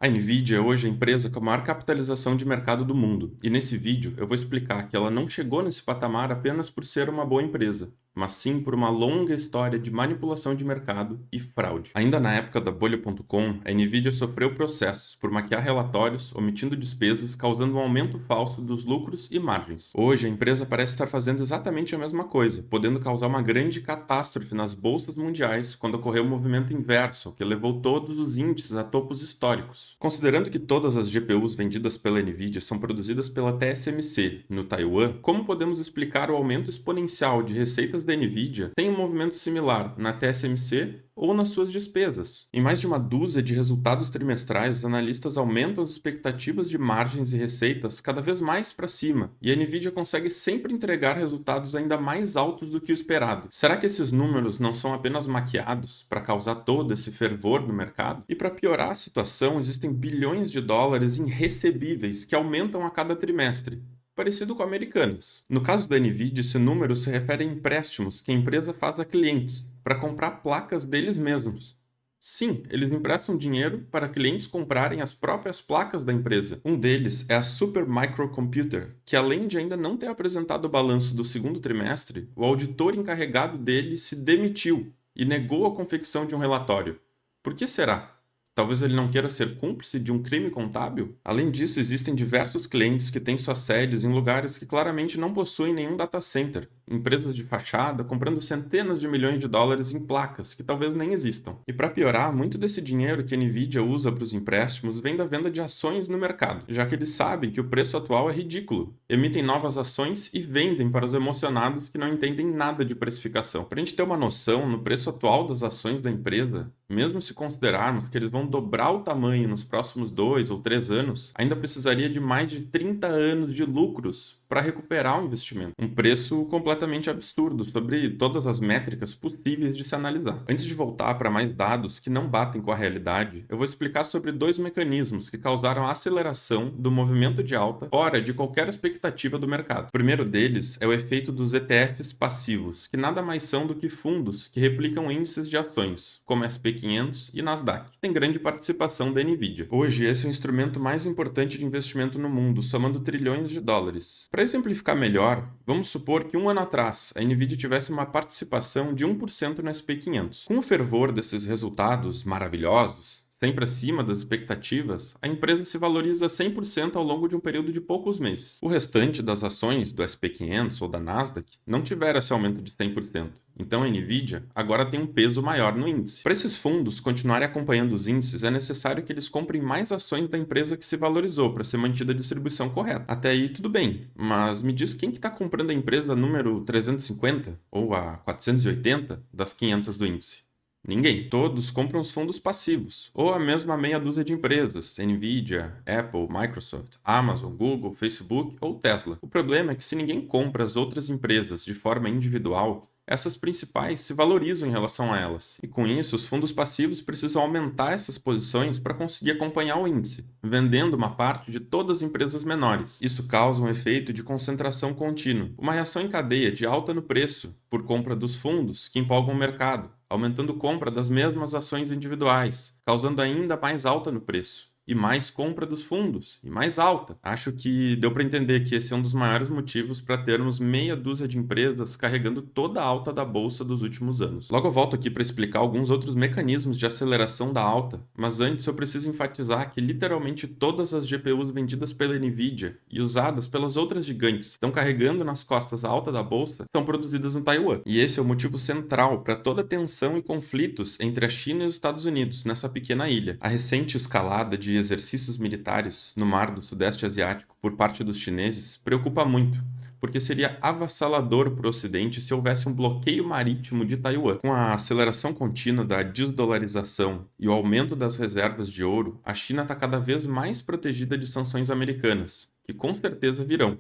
A Nvidia é hoje a empresa com a maior capitalização de mercado do mundo, e nesse vídeo eu vou explicar que ela não chegou nesse patamar apenas por ser uma boa empresa, mas sim por uma longa história de manipulação de mercado e fraude. Ainda na época da bolha.com, a Nvidia sofreu processos por maquiar relatórios, omitindo despesas, causando um aumento falso dos lucros e margens. Hoje a empresa parece estar fazendo exatamente a mesma coisa, podendo causar uma grande catástrofe nas bolsas mundiais quando ocorreu o movimento inverso, que levou todos os índices a topos históricos. Considerando que todas as GPUs vendidas pela Nvidia são produzidas pela TSMC, no Taiwan, como podemos explicar o aumento exponencial de receitas da Nvidia sem um movimento similar na TSMC ou nas suas despesas? Em mais de uma dúzia de resultados trimestrais, os analistas aumentam as expectativas de margens e receitas cada vez mais para cima, e a Nvidia consegue sempre entregar resultados ainda mais altos do que o esperado. Será que esses números não são apenas maquiados para causar todo esse fervor no mercado? E para piorar a situação, existem bilhões de dólares em recebíveis que aumentam a cada trimestre, parecido com Americanas. No caso da Nvidia, esse número se refere a empréstimos que a empresa faz a clientes para comprar placas deles mesmos. Sim, eles emprestam dinheiro para clientes comprarem as próprias placas da empresa. Um deles é a Super Microcomputer, que além de ainda não ter apresentado o balanço do segundo trimestre, o auditor encarregado dele se demitiu e negou a confecção de um relatório. Por que será? Talvez ele não queira ser cúmplice de um crime contábil? Além disso, existem diversos clientes que têm suas sedes em lugares que claramente não possuem nenhum data center, empresas de fachada comprando centenas de milhões de dólares em placas que talvez nem existam. E para piorar, muito desse dinheiro que a Nvidia usa para os empréstimos vem da venda de ações no mercado, já que eles sabem que o preço atual é ridículo, emitem novas ações e vendem para os emocionados que não entendem nada de precificação. Para a gente ter uma noção, no preço atual das ações da empresa, mesmo se considerarmos que eles vão dobrar o tamanho nos próximos 2 ou 3 anos, ainda precisaria de mais de 30 anos de lucros para recuperar o investimento. Um preço completamente absurdo sobre todas as métricas possíveis de se analisar. Antes de voltar para mais dados que não batem com a realidade, eu vou explicar sobre dois mecanismos que causaram a aceleração do movimento de alta fora de qualquer expectativa do mercado. O primeiro deles é o efeito dos ETFs passivos, que nada mais são do que fundos que replicam índices de ações, como SP500 e Nasdaq. Tem grande participação da Nvidia. Hoje, esse é o instrumento mais importante de investimento no mundo, somando trilhões de dólares. Para exemplificar melhor, vamos supor que um ano atrás a Nvidia tivesse uma participação de 1% no SP500. Com o fervor desses resultados maravilhosos, sempre acima das expectativas, a empresa se valoriza 100% ao longo de um período de poucos meses. O restante das ações do SP500 ou da Nasdaq não tiveram esse aumento de 100%. Então a Nvidia agora tem um peso maior no índice. Para esses fundos continuarem acompanhando os índices, é necessário que eles comprem mais ações da empresa que se valorizou para ser mantida a distribuição correta. Até aí tudo bem, mas me diz quem que está comprando a empresa número 350 ou a 480 das 500 do índice? Ninguém. Todos compram os fundos passivos, ou a mesma meia dúzia de empresas, Nvidia, Apple, Microsoft, Amazon, Google, Facebook ou Tesla. O problema é que se ninguém compra as outras empresas de forma individual, essas principais se valorizam em relação a elas. E com isso, os fundos passivos precisam aumentar essas posições para conseguir acompanhar o índice, vendendo uma parte de todas as empresas menores. Isso causa um efeito de concentração contínua, uma reação em cadeia de alta no preço por compra dos fundos que empolgam o mercado, aumentando compra das mesmas ações individuais, causando ainda mais alta no preço. E mais compra dos fundos, e mais alta. Acho que deu para entender que esse é um dos maiores motivos para termos meia dúzia de empresas carregando toda a alta da bolsa dos últimos anos. Logo eu volto aqui para explicar alguns outros mecanismos de aceleração da alta, mas antes eu preciso enfatizar que literalmente todas as GPUs vendidas pela Nvidia e usadas pelas outras gigantes estão carregando nas costas a alta da bolsa são produzidas no Taiwan. E esse é o motivo central para toda a tensão e conflitos entre a China e os Estados Unidos nessa pequena ilha. A recente escalada de exercícios militares no mar do Sudeste Asiático por parte dos chineses preocupa muito, porque seria avassalador para o Ocidente se houvesse um bloqueio marítimo de Taiwan. Com a aceleração contínua da desdolarização e o aumento das reservas de ouro, a China está cada vez mais protegida de sanções americanas, que com certeza virão,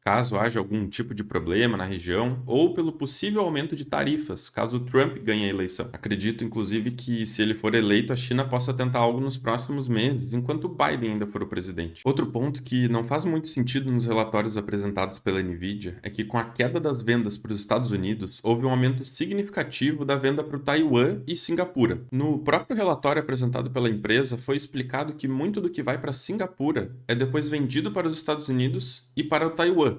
caso haja algum tipo de problema na região, ou pelo possível aumento de tarifas, caso Trump ganhe a eleição. Acredito, inclusive, que se ele for eleito, a China possa tentar algo nos próximos meses, enquanto Biden ainda for o presidente. Outro ponto que não faz muito sentido nos relatórios apresentados pela Nvidia é que, com a queda das vendas para os Estados Unidos, houve um aumento significativo da venda para o Taiwan e Singapura. No próprio relatório apresentado pela empresa, foi explicado que muito do que vai para Singapura é depois vendido para os Estados Unidos e para o Taiwan.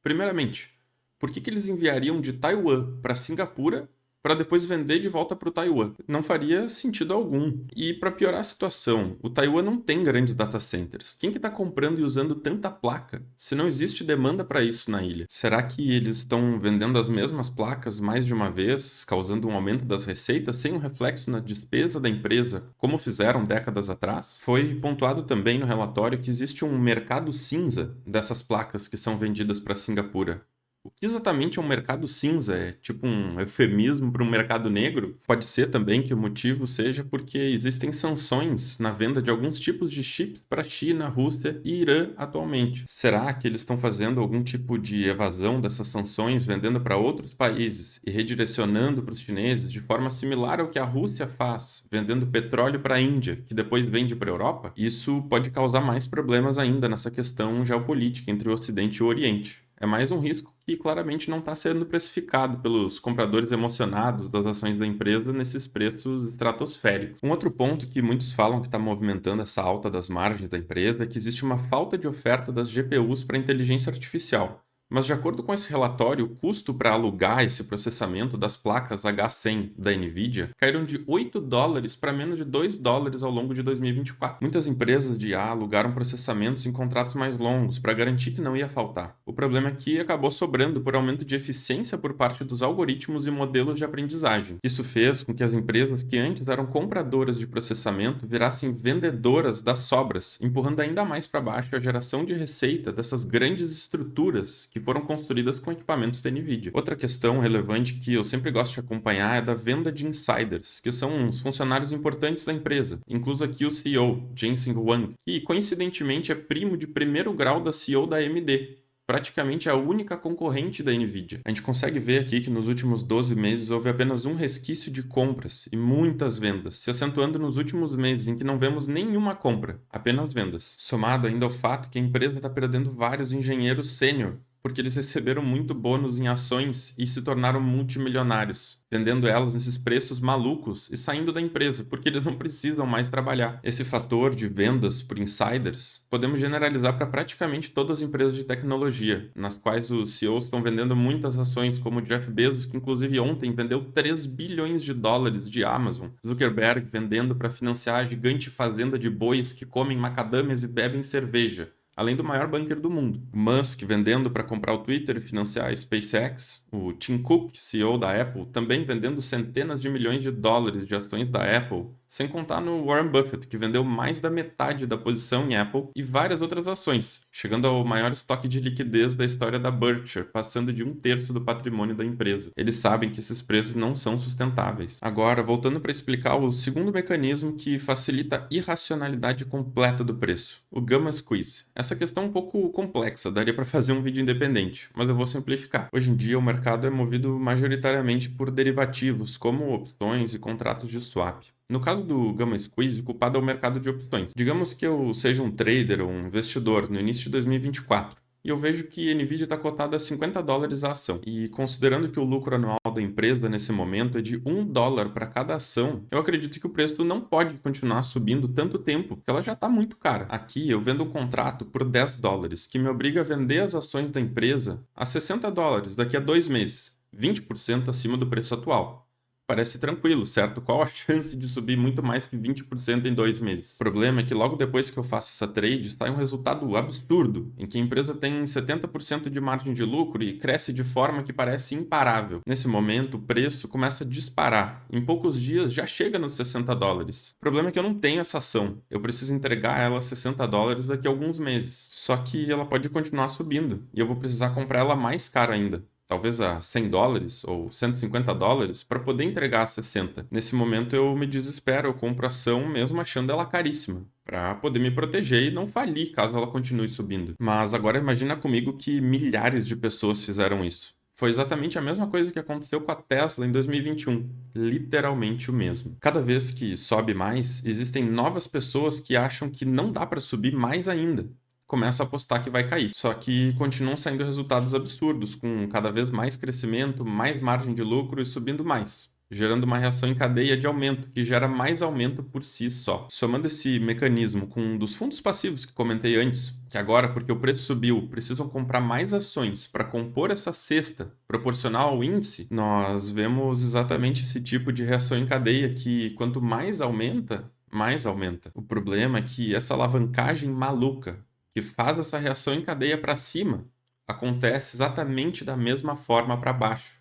Primeiramente, por que eles enviariam de Taiwan para Singapura para depois vender de volta para o Taiwan? Não faria sentido algum. E para piorar a situação, o Taiwan não tem grandes data centers. Quem que está comprando e usando tanta placa se não existe demanda para isso na ilha? Será que eles estão vendendo as mesmas placas mais de uma vez, causando um aumento das receitas sem um reflexo na despesa da empresa, como fizeram décadas atrás? Foi pontuado também no relatório que existe um mercado cinza dessas placas que são vendidas para Singapura. O que exatamente é um mercado cinza? É tipo um eufemismo para um mercado negro? Pode ser também que o motivo seja porque existem sanções na venda de alguns tipos de chips para a China, Rússia e Irã atualmente. Será que eles estão fazendo algum tipo de evasão dessas sanções, vendendo para outros países e redirecionando para os chineses de forma similar ao que a Rússia faz, vendendo petróleo para a Índia, que depois vende para a Europa? Isso pode causar mais problemas ainda nessa questão geopolítica entre o Ocidente e o Oriente. É mais um risco que claramente não está sendo precificado pelos compradores emocionados das ações da empresa nesses preços estratosféricos. Um outro ponto que muitos falam que está movimentando essa alta das margens da empresa é que existe uma falta de oferta das GPUs para inteligência artificial. Mas, de acordo com esse relatório, o custo para alugar esse processamento das placas H100 da Nvidia caíram de $8 para menos de $2 ao longo de 2024. Muitas empresas de IA alugaram processamentos em contratos mais longos para garantir que não ia faltar. O problema é que acabou sobrando por aumento de eficiência por parte dos algoritmos e modelos de aprendizagem. Isso fez com que as empresas que antes eram compradoras de processamento virassem vendedoras das sobras, empurrando ainda mais para baixo a geração de receita dessas grandes estruturas que foram construídas com equipamentos da Nvidia. Outra questão relevante que eu sempre gosto de acompanhar é da venda de insiders, que são uns funcionários importantes da empresa, incluso aqui o CEO, Jensen Huang, que coincidentemente é primo de primeiro grau da CEO da AMD. Praticamente a única concorrente da Nvidia. A gente consegue ver aqui que nos últimos 12 meses houve apenas um resquício de compras e muitas vendas, se acentuando nos últimos meses em que não vemos nenhuma compra, apenas vendas. Somado ainda ao fato que a empresa está perdendo vários engenheiros sênior, porque eles receberam muito bônus em ações e se tornaram multimilionários, vendendo elas nesses preços malucos e saindo da empresa, porque eles não precisam mais trabalhar. Esse fator de vendas por insiders podemos generalizar para praticamente todas as empresas de tecnologia, nas quais os CEOs estão vendendo muitas ações, como o Jeff Bezos, que inclusive ontem vendeu $3 bilhões de Amazon, Zuckerberg vendendo para financiar a gigante fazenda de bois que comem macadâmias e bebem cerveja, além do maior bunker do mundo. O Musk vendendo para comprar o Twitter e financiar a SpaceX. O Tim Cook, CEO da Apple, também vendendo centenas de milhões de dólares de ações da Apple. Sem contar no Warren Buffett, que vendeu mais da metade da posição em Apple e várias outras ações, chegando ao maior estoque de liquidez da história da Berkshire, passando de 1/3 do patrimônio da empresa. Eles sabem que esses preços não são sustentáveis. Agora, voltando para explicar o segundo mecanismo que facilita a irracionalidade completa do preço, o Gamma Squeeze. Essa questão é um pouco complexa, daria para fazer um vídeo independente, mas eu vou simplificar. Hoje em dia, o mercado é movido majoritariamente por derivativos, como opções e contratos de swap. No caso do Gamma Squeeze, o culpado é o mercado de opções. Digamos que eu seja um trader ou um investidor no início de 2024. E eu vejo que a Nvidia está cotada a $50 a ação. E considerando que o lucro anual da empresa nesse momento é de $1 para cada ação, eu acredito que o preço não pode continuar subindo tanto tempo, porque ela já está muito cara. Aqui eu vendo um contrato por $10, que me obriga a vender as ações da empresa a $60 daqui a 2 meses, 20% acima do preço atual. Parece tranquilo, certo? Qual a chance de subir muito mais que 20% em 2 meses? O problema é que logo depois que eu faço essa trade, sai um resultado absurdo, em que a empresa tem 70% de margem de lucro e cresce de forma que parece imparável. Nesse momento, o preço começa a disparar. Em poucos dias, já chega nos $60. O problema é que eu não tenho essa ação. Eu preciso entregar ela a $60 daqui a alguns meses. Só que ela pode continuar subindo, e eu vou precisar comprar ela mais cara ainda. Talvez a $100 ou $150 para poder entregar a 60. Nesse momento eu me desespero, eu compro a ação mesmo achando ela caríssima. para poder me proteger e não falir caso ela continue subindo. Mas agora imagina comigo que milhares de pessoas fizeram isso. Foi exatamente a mesma coisa que aconteceu com a Tesla em 2021, literalmente o mesmo. Cada vez que sobe mais, existem novas pessoas que acham que não dá para subir mais ainda. Começa a apostar que vai cair. Só que continuam saindo resultados absurdos, com cada vez mais crescimento, mais margem de lucro e subindo mais, gerando uma reação em cadeia de aumento, que gera mais aumento por si só. Somando esse mecanismo com um dos fundos passivos que comentei antes, que agora, porque o preço subiu, precisam comprar mais ações para compor essa cesta proporcional ao índice, nós vemos exatamente esse tipo de reação em cadeia que, quanto mais aumenta, mais aumenta. O problema é que essa alavancagem maluca, que faz essa reação em cadeia para cima, acontece exatamente da mesma forma para baixo,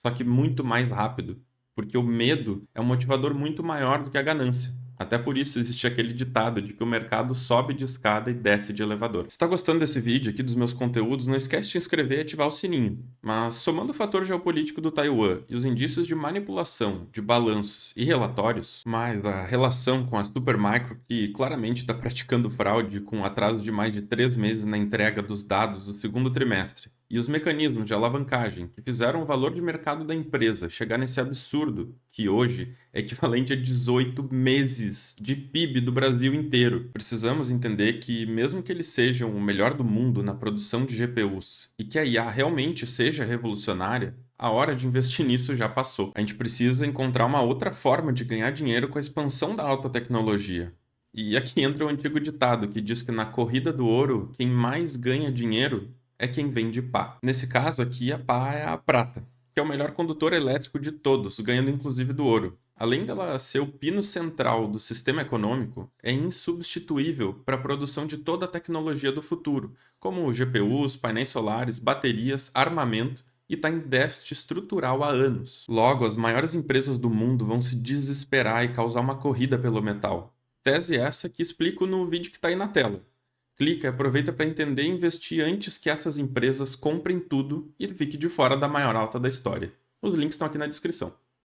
só que muito mais rápido, porque o medo é um motivador muito maior do que a ganância. Até por isso existe aquele ditado de que o mercado sobe de escada e desce de elevador. Se está gostando desse vídeo aqui, dos meus conteúdos, não esquece de se inscrever e ativar o sininho. Mas somando o fator geopolítico do Taiwan e os indícios de manipulação de balanços e relatórios, mais a relação com a Supermicro, que claramente está praticando fraude com atraso de mais de 3 meses na entrega dos dados do segundo trimestre, e os mecanismos de alavancagem que fizeram o valor de mercado da empresa chegar nesse absurdo, que hoje é equivalente a 18 meses de PIB do Brasil inteiro. Precisamos entender que, mesmo que eles sejam o melhor do mundo na produção de GPUs e que a IA realmente seja revolucionária, a hora de investir nisso já passou. A gente precisa encontrar uma outra forma de ganhar dinheiro com a expansão da alta tecnologia. E aqui entra o antigo ditado que diz que na corrida do ouro, quem mais ganha dinheiro é quem vende pá. Nesse caso aqui, a pá é a prata, que é o melhor condutor elétrico de todos, ganhando inclusive do ouro. Além dela ser o pino central do sistema econômico, é insubstituível para a produção de toda a tecnologia do futuro, como GPUs, painéis solares, baterias, armamento, e está em déficit estrutural há anos. Logo, as maiores empresas do mundo vão se desesperar e causar uma corrida pelo metal. Tese essa que explico no vídeo que está aí na tela. Clica e aproveita para entender e investir antes que essas empresas comprem tudo e fique de fora da maior alta da história. Os links estão aqui na descrição.